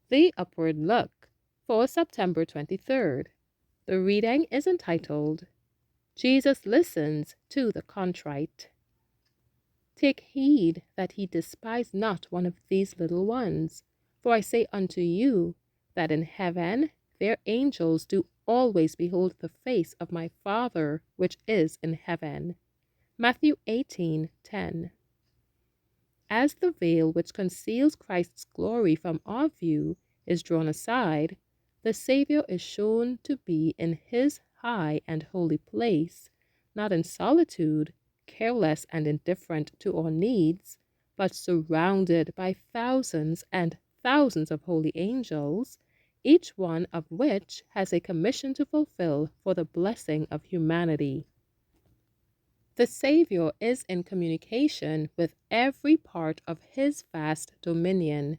The Upward Look for September 23rd. The reading is entitled, Jesus Listens to the Contrite. Take heed that he despise not one of these little ones. For I say unto you, that in heaven their angels do always behold the face of my Father which is in heaven. Matthew 18:10. As the veil which conceals Christ's glory from our view is drawn aside, the Savior is shown to be in his high and holy place, not in solitude, careless and indifferent to our needs, but surrounded by thousands and thousands of holy angels, each one of which has a commission to fulfill for the blessing of humanity. The Savior is in communication with every part of his vast dominion.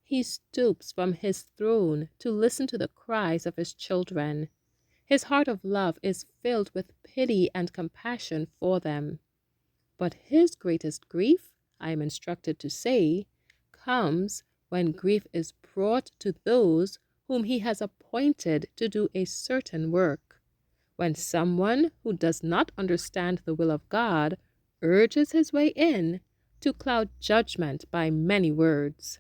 He stoops from his throne to listen to the cries of his children. His heart of love is filled with pity and compassion for them. But his greatest grief, I am instructed to say, comes when grief is brought to those whom he has appointed to do a certain work. When someone who does not understand the will of God urges his way in to cloud judgment by many words.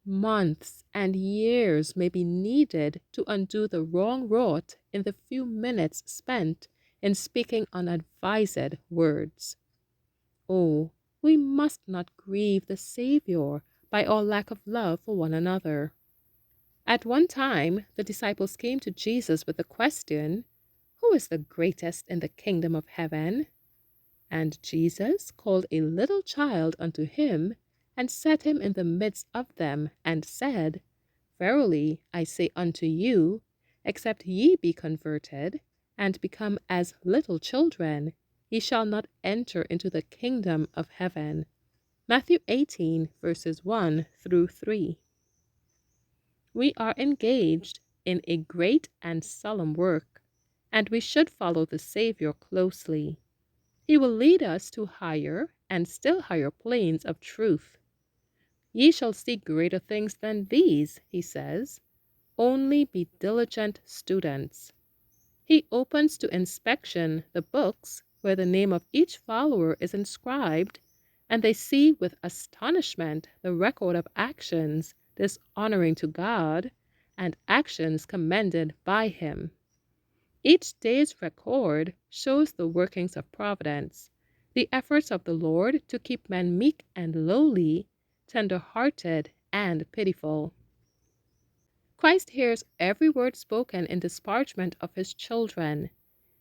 Months and years may be needed to undo the wrong wrought in the few minutes spent in speaking unadvised words. Oh, we must not grieve the Savior by our lack of love for one another. At one time, the disciples came to Jesus with the question, "Who is the greatest in the kingdom of heaven?" And Jesus called a little child unto him, and set him in the midst of them, and said, Verily I say unto you, except ye be converted, and become as little children, ye shall not enter into the kingdom of heaven. Matthew 18, verses 1 through 3. We are engaged in a great and solemn work, and we should follow the Savior closely. He will lead us to higher and still higher planes of truth. Ye shall see greater things than these, he says. Only be diligent students. He opens to inspection the books where the name of each follower is inscribed, and they see with astonishment the record of actions dishonoring to God and actions commended by him. Each day's record shows the workings of providence, the efforts of the Lord to keep men meek and lowly, tender-hearted and pitiful. Christ hears every word spoken in disparagement of his children.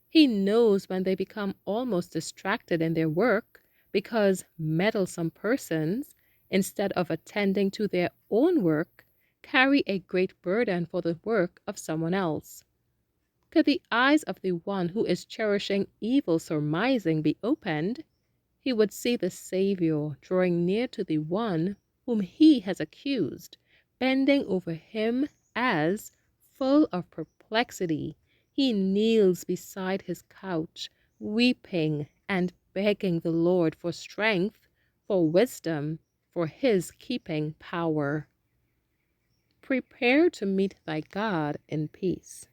He knows when they become almost distracted in their work because meddlesome persons, instead of attending to their own work, carry a great burden for the work of someone else. Could the eyes of the one who is cherishing evil surmising be opened, he would see the Savior drawing near to the one whom he has accused, bending over him as, full of perplexity, he kneels beside his couch, weeping and begging the Lord for strength, for wisdom, for his keeping power. Prepare to meet thy God in peace.